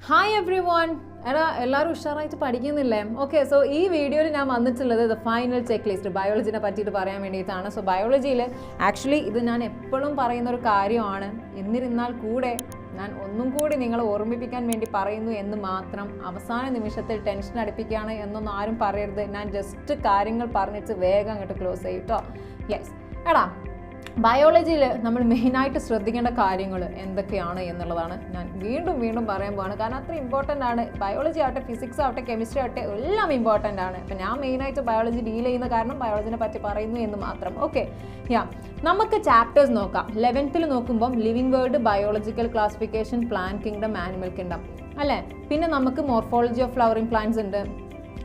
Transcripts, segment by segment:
Hi every one. എടാ എല്ലാവരും ഉഷാറായിട്ട് പഠിക്കുന്നില്ലേ? ഓക്കെ, സോ ഈ വീഡിയോയിൽ ഞാൻ വന്നിട്ടുള്ളത് ദ ഫൈനൽ ചെക്ക് ലിസ്റ്റ് ബയോളജിനെ പറ്റിയിട്ട് പറയാൻ വേണ്ടിയിട്ടാണ്. സോ ബയോളജിയിൽ ആക്ച്വലി ഇത് ഞാൻ എപ്പോഴും പറയുന്ന ഒരു കാര്യമാണ്. എന്നിരുന്നാൽ കൂടെ ഞാൻ ഒന്നും കൂടി നിങ്ങളെ ഓർമ്മിപ്പിക്കാൻ വേണ്ടി പറയുന്നു എന്ന് മാത്രം. അവസാന നിമിഷത്തിൽ ടെൻഷൻ അടുപ്പിക്കുകയാണ് എന്നൊന്നും ആരും പറയരുത്. ഞാൻ ജസ്റ്റ് കാര്യങ്ങൾ പറഞ്ഞിട്ട് വേഗം അങ്ങോട്ട് ക്ലോസ് ചെയ്യും കേട്ടോ. യെസ്, എടാ ബയോളജിയിൽ നമ്മൾ മെയിനായിട്ട് ശ്രദ്ധിക്കേണ്ട കാര്യങ്ങൾ എന്തൊക്കെയാണ് എന്നുള്ളതാണ് ഞാൻ വീണ്ടും പറയാൻ പോവാണ്. കാരണം അത്ര ഇമ്പോർട്ടൻ്റ് ആണ്. ബയോളജി ആവട്ടെ, ഫിസിക്സ് ആവട്ടെ, കെമിസ്ട്രി ആവട്ടെ, എല്ലാം ഇമ്പോർട്ടൻ്റ് ആണ്. ഇപ്പം ഞാൻ മെയിനായിട്ട് ബയോളജി ഡീൽ ചെയ്യുന്ന കാരണം ബയോളജിനെ പറ്റി പറയുന്നു എന്ന് മാത്രം. ഓക്കെ, നമുക്ക് ചാപ്റ്റേഴ്സ് നോക്കാം. 11th നോക്കുമ്പം living world, biological classification, plant kingdom, animal kingdom അല്ലേ. പിന്നെ നമുക്ക് മോർഫോളജി ഓഫ് ഫ്ലവറിംഗ് പ്ലാന്റ്സ് ഉണ്ട്,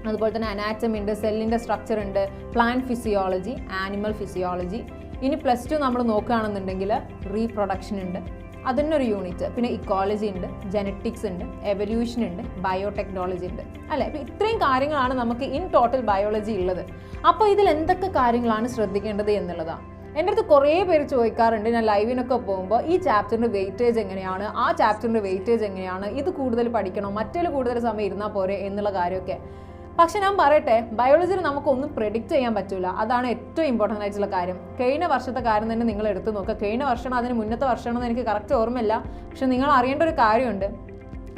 അതുപോലെ തന്നെ അനാറ്റമി ഉണ്ട്, സെല്ലിൻ്റെ സ്ട്രക്ചർ ഉണ്ട്, പ്ലാന്റ് ഫിസിയോളജി, ആനിമൽ ഫിസിയോളജി. ഇനി +2 നമ്മൾ നോക്കുകയാണെന്നുണ്ടെങ്കിൽ റീപ്രൊഡക്ഷൻ ഉണ്ട്, അതിനൊരു യൂണിറ്റ്. പിന്നെ ഇക്കോളജി ഉണ്ട്, ജെനറ്റിക്സ് ഉണ്ട്, എവല്യൂഷൻ ഉണ്ട്, ബയോടെക്നോളജി ഉണ്ട് അല്ലേ. അപ്പോൾ ഇത്രയും കാര്യങ്ങളാണ് നമുക്ക് ഇൻ ടോട്ടൽ ബയോളജി ഉള്ളത്. അപ്പോൾ ഇതിൽ എന്തൊക്കെ കാര്യങ്ങളാണ് ശ്രദ്ധിക്കേണ്ടത് എന്നുള്ളതാണ്. എൻ്റെ അടുത്ത് കുറേ പേര് ചോദിക്കാറുണ്ട്, ഞാൻ ലൈവിനൊക്കെ പോകുമ്പോൾ ഈ ചാപ്റ്ററിൻ്റെ വെയിറ്റേജ് എങ്ങനെയാണ്, ആ ചാപ്റ്ററിൻ്റെ വെയിറ്റേജ് എങ്ങനെയാണ്, ഇത് കൂടുതൽ പഠിക്കണോ, മറ്റേതിൽ കൂടുതൽ സമയം ഇരുന്നാൽ പോരെ എന്നുള്ള കാര്യമൊക്കെ. പക്ഷെ ഞാൻ പറയട്ടെ, ബയോളജിയിൽ നമുക്കൊന്നും പ്രെഡിക്റ്റ് ചെയ്യാൻ പറ്റില്ല. അതാണ് ഏറ്റവും ഇമ്പോർട്ടൻ്റ് ആയിട്ടുള്ള കാര്യം. കഴിഞ്ഞ വർഷത്തെ കാര്യം തന്നെ നിങ്ങൾ എടുത്ത് നോക്കുക. കഴിഞ്ഞ വർഷമാണോ അതിന് മുന്നത്തെ വർഷമാണെന്ന് എനിക്ക് കറക്റ്റ് ഓർമ്മയില്ല. പക്ഷെ നിങ്ങൾ അറിയേണ്ട ഒരു കാര്യമുണ്ട്,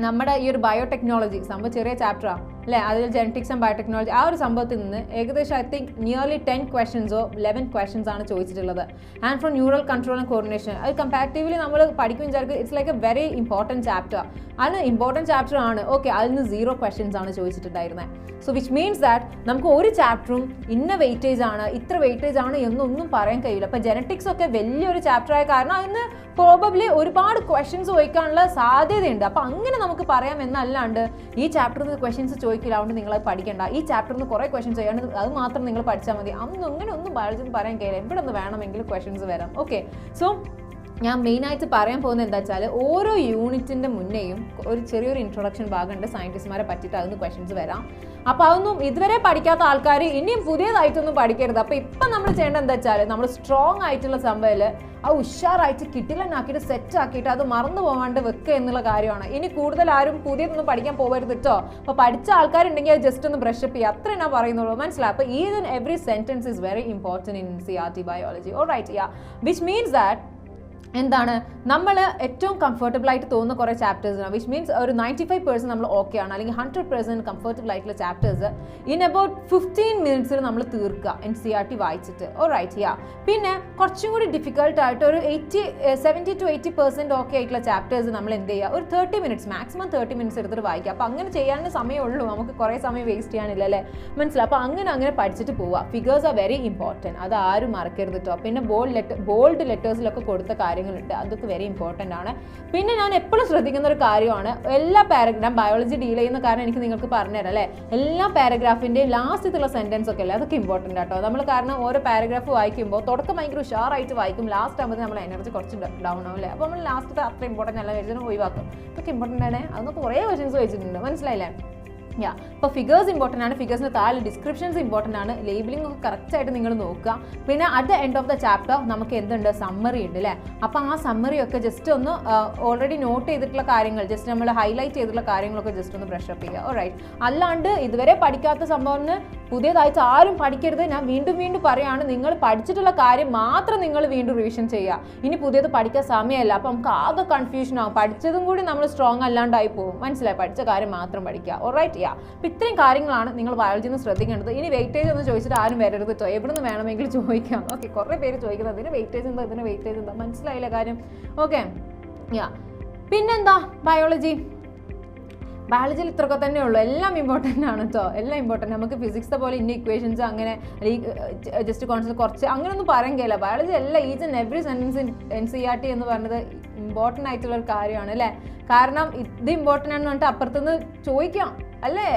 നമ്മുടെ ഈ ഒരു ബയോടെക്നോളജി സംഭവം ചെറിയ ചാപ്റ്ററാണ് അല്ലേ. അതിൽ ജെനറ്റിക്സ് ആൻഡ് ബയോടെക്നോളജി ആ ഒരു സംഭവത്തിൽ നിന്ന് ഏകദേശം ഐ തിങ്ക് നിയർലി 10 ക്വസ്റ്റ്യൻസോ 11 ക്വസ്റ്റ്യൻസ് ആണ് ചോദിച്ചിട്ടുള്ളത്. And from neural control and coordination, അത് കമ്പാരിറ്റീവ്ലി നമ്മൾ പഠിക്കും വിചാരിക്കും it's like A very important chapter. അതിന് ഇമ്പോർട്ടൻറ്റ് ചാപ്റ്റർ ആണ്. ഓക്കെ, അതിൽ നിന്ന് 0 ക്വസ്റ്റ്യൻസ് ആണ് ചോദിച്ചിട്ടുണ്ടായിരുന്നത്. സോ വിച്ച് മീൻസ് ദാറ്റ് നമുക്ക് ഒരു ചാപ്റ്ററും ഇന്ന വെയിറ്റേജ് ആണ്, ഇത്ര വെയിറ്റേജ് ആണ് എന്നൊന്നും പറയാൻ കഴിയില്ല. അപ്പോൾ ജെനറ്റിക്സ് ഒക്കെ വലിയൊരു ചാപ്റ്റർ ആയ കാരണം അതിന് പ്രോബബ്ലി ഒരുപാട് ക്വസ്റ്റ്യൻസ് ചോദിക്കാനുള്ള സാധ്യതയുണ്ട്. അപ്പോൾ അങ്ങനെ നമുക്ക് പറയാം എന്നല്ലാണ്ട് ഈ ചാപ്റ്ററിൽ നിന്ന് ക്വസ്റ്റ്യൻസ് ചോദിക്കില്ല, അതുകൊണ്ട് നിങ്ങളത് പഠിക്കേണ്ട. ഈ ചാപ്റ്ററിൽ നിന്ന് കുറേ ക്വസ്റ്റ്യൻസ് ചെയ്യാണ്ട് അത് മാത്രം നിങ്ങൾ പഠിച്ചാൽ മതി. അതൊന്നും അങ്ങനെ ഒന്നും ബയോളജിന്ന് പറയാൻ കഴിയില്ല. എവിടെ നിന്ന് വേണമെങ്കിലും ക്വസ്റ്റ്യൻസ് വരാം. ഓക്കെ, സോ ഞാൻ മെയിനായിട്ട് പറയാൻ പോകുന്നത് എന്താ വെച്ചാൽ ഓരോ യൂണിറ്റിൻ്റെ മുന്നേയും ഒരു ചെറിയൊരു ഇൻട്രൊഡക്ഷൻ ഭാഗമുണ്ട് സയൻറ്റിസ്റ്റുമാരെ പറ്റിയിട്ട്. അതിന് ക്വസ്റ്റ്യൻസ് വരാം. അപ്പോൾ അതൊന്നും ഇതുവരെ പഠിക്കാത്ത ആൾക്കാർ ഇനിയും പുതിയതായിട്ടൊന്നും പഠിക്കരുത്. അപ്പോൾ ഇപ്പം നമ്മൾ ചെയ്യേണ്ടത് എന്താ വെച്ചാൽ നമ്മൾ സ്ട്രോങ് ആയിട്ടുള്ള സംഭവത്തിൽ ആ ഉഷാറായിട്ട് കിട്ടില്ലെന്നാക്കിയിട്ട് സെറ്റാക്കിയിട്ട് അത് മറന്നു പോകാണ്ട് വെക്കുക എന്നുള്ള കാര്യമാണ്. ഇനി കൂടുതൽ ആരും പുതിയതൊന്നും പഠിക്കാൻ പോകരുത് കേട്ടോ. അപ്പോൾ പഠിച്ച ആൾക്കാരുണ്ടെങ്കിൽ അത് ജസ്റ്റ് ഒന്ന് ബ്രഷപ്പ് ചെയ്യുക, അത്രേ ഞാൻ പറയുന്നുള്ളൂ. മനസ്സിലായി? അപ്പോൾ each and every sentence is very important in NCERT biology. Alright, which means that എന്താണ് നമ്മൾ ഏറ്റവും കംഫർട്ടബിൾ ആയിട്ട് തോന്നുന്ന കുറേ ചാപ്റ്റേഴ്സാണ്. വിച്ച് മീൻസ് ഒരു 95% നമ്മൾ ഓക്കെ ആണ്, അല്ലെങ്കിൽ 100% കംഫർട്ടബിൾ ആയിട്ടുള്ള ചാപ്റ്റേഴ്സ് ഇൻ അബൌട്ട് 15 മിനിറ്റ്സിൽ നമ്മൾ തീർക്കുക NCERT വായിച്ചിട്ട്. ഓൾറൈറ്റ്, പിന്നെ കുറച്ചും കൂടി ഡിഫിക്കൽട്ട് ആയിട്ട് ഒരു 70 to 80% ഓക്കെ ആയിട്ടുള്ള ചാപ്റ്റേഴ്സ് നമ്മൾ എന്ത് ചെയ്യുക, ഒരു 30 മിനിറ്റ്സ് മാക്സിമം 30 മിനിറ്റ്സ് എടുത്തിട്ട് വായിക്കുക. അപ്പോൾ അങ്ങനെ ചെയ്യാനേ സമയമുള്ളൂ, നമുക്ക് കുറേ സമയം വേസ്റ്റ് ചെയ്യാനില്ല അല്ലേ. മനസ്സിലായി? അപ്പോൾ അങ്ങനെ പഠിച്ചിട്ട് പോവുക. ഫിഗേഴ്സ് ആർ വെരി ഇമ്പോർട്ടൻറ്റ്, അത് ആരും മറക്കരുത് കേട്ടോ. പിന്നെ ബോൾഡ് ലെറ്റേഴ്സിലൊക്കെ കൊടുത്ത കാര്യങ്ങളുണ്ട്, അതൊക്കെ വെരി ഇമ്പോർട്ടൻ്റ് ആണ്. പിന്നെ ഞാൻ എപ്പോഴും ശ്രദ്ധിക്കുന്ന ഒരു കാര്യമാണ്, എല്ലാ പാരഗ്രാഫ് ബയോളജി ഡീൽ ചെയ്യുന്ന കാരണം എനിക്ക് നിങ്ങൾക്ക് പറഞ്ഞുതരാം അല്ലേ. എല്ലാ പാരഗ്രാഫിൻ്റെയും ലാസ്റ്റത്തുള്ള സെൻറ്റൻസ് ഒക്കെ അല്ലേ, അതൊക്കെ ഇമ്പോർട്ടൻ്റ് ആട്ടോ നമ്മൾ. കാരണം ഓരോ പാരഗ്രാഫ് വായിക്കുമ്പോൾ തുടക്കം ഭയങ്കര ഉഷാറായിട്ട് വായിക്കും, ലാസ്റ്റ് ആകുമ്പോൾ നമ്മൾ എനർജി കുറച്ച് ഡൗൺ ആവും അല്ലേ. അപ്പോൾ നമ്മൾ ലാസ്റ്റത്തെ അത്ര ഇമ്പോർട്ടൻ്റ് അല്ല വെച്ചിട്ട് ഒഴിവാക്കും. ഇതൊക്കെ ഇമ്പോർട്ടൻ്റ് ആണ്. അതൊക്കെ കുറേ ക്വസ്റ്റൻസ് ചോദിച്ചിട്ടുണ്ട്, മനസ്സിലായില്ലേ? അപ്പോൾ ഫിഗേഴ്സ് ഇമ്പോർട്ടൻ്റ് ആണ്. ഫിഗേഴ്സിന് താഴെ ഡിസ്ക്രിപ്ഷൻസ് ഇമ്പോർട്ടൻ്റ് ആണ്. ലേബിളിംഗ് ഒക്കെ കറക്റ്റായിട്ട് നിങ്ങൾ നോക്കുക. പിന്നെ at the end of the chapter നമുക്ക് എന്തുണ്ട്, സമ്മറി ഉണ്ട് അല്ലേ. അപ്പോൾ ആ സമ്മറി ഒക്കെ ജസ്റ്റ് ഒന്ന് ഓൾറെഡി നോട്ട് ചെയ്തിട്ടുള്ള കാര്യങ്ങൾ, ജസ്റ്റ് നമ്മൾ ഹൈലൈറ്റ് ചെയ്തിട്ടുള്ള കാര്യങ്ങളൊക്കെ ജസ്റ്റ് ഒന്ന് ബ്രഷപ്പ് ചെയ്യുക. ഓൾറൈറ്റ്, അല്ലാണ്ട് ഇതുവരെ പഠിക്കാത്ത സംഭവത്തിന് പുതിയതായിട്ട് ആരും പഠിക്കരുത്. ഞാൻ വീണ്ടും പറയുകയാണ്, നിങ്ങൾ പഠിച്ചിട്ടുള്ള കാര്യം മാത്രം നിങ്ങൾ വീണ്ടും റിവിഷൻ ചെയ്യുക. ഇനി പുതിയത് പഠിക്കാൻ സമയമല്ല. അപ്പോൾ നമുക്ക് ആകെ കൺഫ്യൂഷൻ ആവും, പഠിച്ചതും കൂടി നമ്മൾ സ്ട്രോങ് അല്ലാണ്ടായി പോകും. മനസ്സിലായി? പഠിച്ച കാര്യം മാത്രം പഠിക്കുക. ഓൾറൈറ്റ്, അപ്പോൾ ഇത്രയും കാര്യങ്ങളാണ് നിങ്ങൾ ബയോളജിയിൽ നിന്ന് ശ്രദ്ധിക്കേണ്ടത്. ഇനി വെയിറ്റേജ് ഒന്ന് ചോദിച്ചിട്ട് ആരും വരരുത് കേട്ടോ. എവിടെ നിന്ന് വേണമെങ്കിലും ചോദിക്കാം. ഓക്കെ, കുറേ പേര് ചോദിക്കുന്നത് ഇതിന് വെയിറ്റേജ് എന്താ, ഇതിന് വെയിറ്റേജ് എന്താ, മനസ്സിലായില്ല കാര്യം. ഓക്കെ, പിന്നെന്താ ബയോളജിയിൽ ഇത്രയൊക്കെ തന്നെ ഉള്ളൂ. എല്ലാം ഇമ്പോർട്ടൻ്റ് ആണ് കേട്ടോ, എല്ലാം ഇമ്പോർട്ടൻ്റ്. നമുക്ക് ഫിസിക്സ് പോലെ ഇന്ന ഇക്വേഷൻസ് അങ്ങനെ ജസ്റ്റ് കോൺസെപ്റ്റ് കുറച്ച് അങ്ങനെയൊന്നും പറയാൻ കഴിയില്ല. ബയോളജി എല്ലാം each and every sentence NCERT എന്ന് പറയുന്നത് ഇമ്പോർട്ടൻ്റ് ആയിട്ടുള്ള ഒരു കാര്യമാണ് അല്ലേ. കാരണം ഇത് ഇമ്പോർട്ടൻ്റ് ആണെന്ന് പറഞ്ഞിട്ട് അപ്പുറത്തുനിന്ന് ചോദിക്കാം അല്ലേ.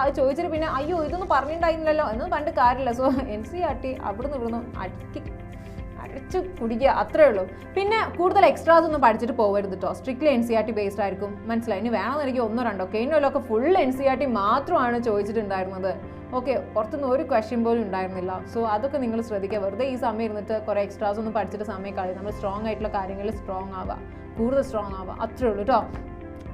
അത് ചോദിച്ചിട്ട് പിന്നെ അയ്യോ ഇതൊന്നും പറഞ്ഞിട്ടുണ്ടായിരുന്നില്ലല്ലോ എന്നൊന്നും പണ്ട് കാര്യമില്ല. സോ NCERT അവിടുന്ന് ഇവിടുന്ന് അടിച്ച് കുടിക്കുക, അത്രേ ഉള്ളൂ. പിന്നെ കൂടുതൽ എക്സ്ട്രാസ് ഒന്നും പഠിച്ചിട്ട് പോകരുത് കേട്ടോ. സ്ട്രിക്ട്ലി NCERT ബേസ്ഡ് ആയിരിക്കും. മനസ്സിലായി? ഇനി വേണമെന്ന് എനിക്ക് 1-2 കഴിഞ്ഞൊക്കെ ഫുൾ NCERT മാത്രമാണ് ചോദിച്ചിട്ടുണ്ടായിരുന്നത്. ഓക്കെ, പുറത്തുനിന്ന് ഒരു ക്വസ്റ്റ്യൻ പോലും ഉണ്ടായിരുന്നില്ല. സോ അതൊക്കെ നിങ്ങൾ ശ്രദ്ധിക്കുക. വെറുതെ ഈ സമയം ഇരുന്നിട്ട് കുറേ എക്സ്ട്രാസ് ഒന്നും പഠിച്ചിട്ട് സമയം കളയും. നമ്മൾ സ്ട്രോങ് ആയിട്ടുള്ള കാര്യങ്ങളിൽ സ്ട്രോങ് ആവുക, കൂടുതൽ സ്ട്രോങ് ആവുക, അത്രേ ഉള്ളൂ കേട്ടോ.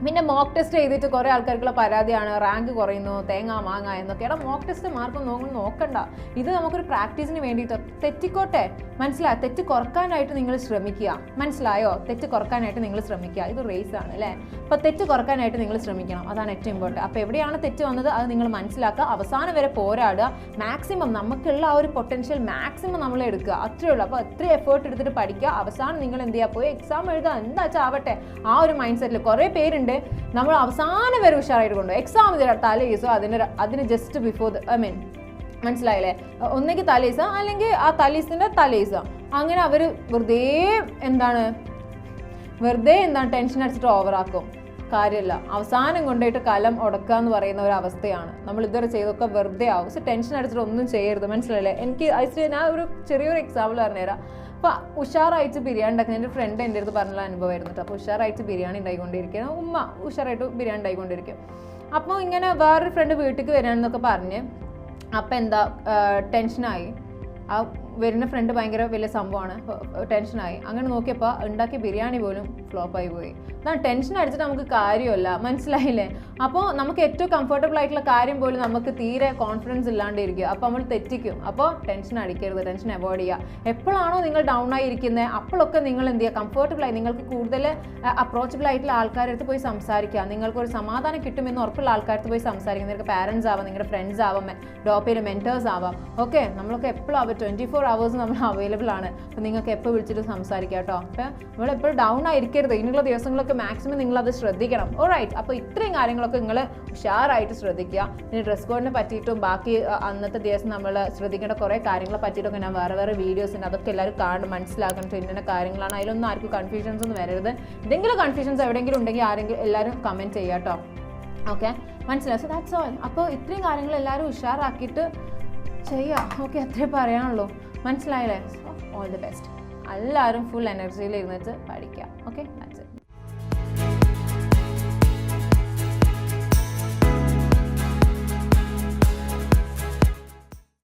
പിന്നെ മോക്ക് ടെസ്റ്റ് ചെയ്തിട്ട് കുറേ ആൾക്കാർക്കുള്ള പരാതിയാണ് റാങ്ക് കുറയുന്നു തേങ്ങ മാങ്ങ എന്നൊക്കെ. എടാ മോക്ക് ടെസ്റ്റ് മാർക്ക് നോക്കണ്ട, ഇത് നമുക്കൊരു പ്രാക്ടീസിന് വേണ്ടിയിട്ട്. തെറ്റിക്കോട്ടെ, മനസ്സിലായോ? തെറ്റ് കുറക്കാനായിട്ട് നിങ്ങൾ ശ്രമിക്കുക, മനസ്സിലായോ? തെറ്റ് കുറക്കാനായിട്ട് നിങ്ങൾ ശ്രമിക്കുക. ഇത് റേസ് ആണ് അല്ലേ? അപ്പോൾ തെറ്റ് കുറക്കാനായിട്ട് നിങ്ങൾ ശ്രമിക്കണം, അതാണ് ഏറ്റവും ഇമ്പോർട്ടൻറ്റ്. അപ്പോൾ എവിടെയാണ് തെറ്റ് വന്നത് അത് നിങ്ങൾ മനസ്സിലാക്കുക, അവസാനം വരെ പോരാടുക, മാക്സിമം നമുക്കുള്ള ആ ഒരു പൊട്ടൻഷ്യൽ മാക്സിമം നമ്മൾ എടുക്കുക, അത്രയേ ഉള്ളൂ. അപ്പോൾ അത്രയും എഫേർട്ട് എടുത്തിട്ട് പഠിക്കുക, അവസാനം നിങ്ങൾ എന്ത് ചെയ്യുക, പോയി എക്സാം എഴുതുക, എന്താ വെച്ചാൽ ആവട്ടെ. ആ ഒരു മൈൻഡ് സെറ്റിൽ കുറേ പേരുണ്ട് നമ്മൾ അവസാനം വരെ ഉഷാറായിട്ട് കൊണ്ടുപോകും. എക്സാം തലേ ദിവസം അതിന് ജസ്റ്റ് ബിഫോർ മനസ്സിലായില്ലേ, ഒന്നെങ്കിൽ തലേസ അല്ലെങ്കിൽ ആ തലീസിൻ്റെ തലേസ, അങ്ങനെ അവർ വെറുതെ എന്താണ് ടെൻഷൻ അടിച്ചിട്ട് ഓവറാക്കും. കാര്യമില്ല, അവസാനം കൊണ്ടുപോയിട്ട് കലം ഉടക്കുക എന്ന് പറയുന്ന ഒരു അവസ്ഥയാണ്. നമ്മൾ ഇതുവരെ ചെയ്തൊക്കെ വെറുതെ ആവും. സോ ടെൻഷൻ അടിച്ചിട്ട് ഒന്നും ചെയ്യരുത്, മനസ്സിലായില്ലേ? ഞാൻ ഒരു ചെറിയൊരു എക്സാമ്പിൾ പറഞ്ഞുതരാം. അപ്പോൾ ഉഷാറായിട്ട് ബിരിയാണി ഉണ്ടാക്കുന്ന എൻ്റെ ഫ്രണ്ട് എൻ്റെ അടുത്ത് പറഞ്ഞുള്ള അനുഭവമായിരുന്നു. അപ്പോൾ ഉഷാറായിട്ട് ബിരിയാണി ഉണ്ടായിക്കൊണ്ടിരിക്കുകയാണ്, ഉമ്മ ഉഷാറായിട്ട് ബിരിയാണി ഉണ്ടായിക്കൊണ്ടിരിക്കും. അപ്പോൾ ഇങ്ങനെ വേറൊരു ഫ്രണ്ട് വീട്ടിലേക്ക് വരികയാണെന്നൊക്കെ പറഞ്ഞ് അപ്പം എന്താ ടെൻഷനായി. ആ വരുന്ന ഫ്രണ്ട് ഭയങ്കര വലിയ സംഭവമാണ്, ടെൻഷനായി. അങ്ങനെ നോക്കിയപ്പോൾ ഉണ്ടാക്കിയ ബിരിയാണി പോലും ഫ്ലോപ്പായി പോയി. അതാണ് ടെൻഷൻ അടിച്ചിട്ട് നമുക്ക് കാര്യമല്ല, മനസ്സിലായില്ലേ? അപ്പോൾ നമുക്ക് ഏറ്റവും കംഫർട്ടബിൾ ആയിട്ടുള്ള കാര്യം പോലും നമുക്ക് തീരെ കോൺഫിഡൻസ് ഇല്ലാണ്ടിരിക്കുക, അപ്പോൾ നമ്മൾ തെറ്റിക്കും. അപ്പോൾ ടെൻഷൻ അടിക്കരുത്, ടെൻഷൻ അവോയ്ഡ് ചെയ്യുക. എപ്പോഴാണോ നിങ്ങൾ ഡൗൺ ആയിരിക്കുന്നത് അപ്പോഴൊക്കെ നിങ്ങൾ എന്ത് ചെയ്യുക, കംഫർട്ടബിളായി നിങ്ങൾക്ക് കൂടുതൽ അപ്രോച്ചബിൾ ആയിട്ടുള്ള ആൾക്കാരുടെ അടുത്ത് പോയി സംസാരിക്കുക. നിങ്ങൾക്കൊരു സമാധാനം കിട്ടുമെന്ന് ഉറപ്പുള്ള ആൾക്കാർക്ക് പോയി സംസാരിക്കുക. നിങ്ങൾക്ക് പാരൻസ് ആവാം, നിങ്ങളുടെ ഫ്രണ്ട്സ് ആവാം, ഡോപ്പയിലെ മെൻറ്റേഴ്സ് ആവാം. ഓക്കെ, നമ്മളൊക്കെ എപ്പോഴും ആവാം, 24 hours നമ്മൾ അവൈലബിൾ ആണ്. അപ്പോൾ നിങ്ങൾക്ക് എപ്പോൾ വിളിച്ചിട്ട് സംസാരിക്കാം കേട്ടോ. അപ്പോൾ നമ്മളെപ്പോഴും ഡൗൺ ആയിരിക്കരുത്. ഇനിയുള്ള ദിവസങ്ങളൊക്കെ മാക്സിമം നിങ്ങളത് ശ്രദ്ധിക്കണം. ഓൾറൈറ്റ്, അപ്പോൾ ഇത്രയും കാര്യങ്ങളൊക്കെ നിങ്ങൾ ഉഷാറായിട്ട് ശ്രദ്ധിക്കുക. ഇനി ഡ്രസ് കോഡിനെ പറ്റിയിട്ടും ബാക്കി അന്നത്തെ ദിവസം നമ്മൾ ശ്രദ്ധിക്കേണ്ട കുറേ കാര്യങ്ങളെ പറ്റിയിട്ടൊക്കെ ഞാൻ വേറെ വീഡിയോസ് ഉണ്ട്, അതൊക്കെ എല്ലാവരും കാണും, മനസ്സിലാക്കണം. ഇന്ന കാര്യങ്ങളാണ്, അതിലൊന്നും ആർക്കും കൺഫ്യൂഷൻസ് ഒന്നും വരരുത്. എന്തെങ്കിലും കൺഫ്യൂഷൻസ് എവിടെയെങ്കിലും ഉണ്ടെങ്കിൽ എല്ലാവരും കമൻറ്റ് ചെയ്യുക കേട്ടോ. ഓക്കെ, മനസ്സിലായി? So that's all. അപ്പോൾ ഇത്രയും കാര്യങ്ങൾ എല്ലാവരും ഉഷാറാക്കിയിട്ട് ചെയ്യുക. ഓക്കെ, അത്രേ പറയാനുള്ളൂ, മനസ്സിലായില്ലേ? So all the best. എല്ലാവരും ഫുൾ എനർജിയിൽ ഇരുന്നിട്ട് പഠിക്കുക. Okay, that's it.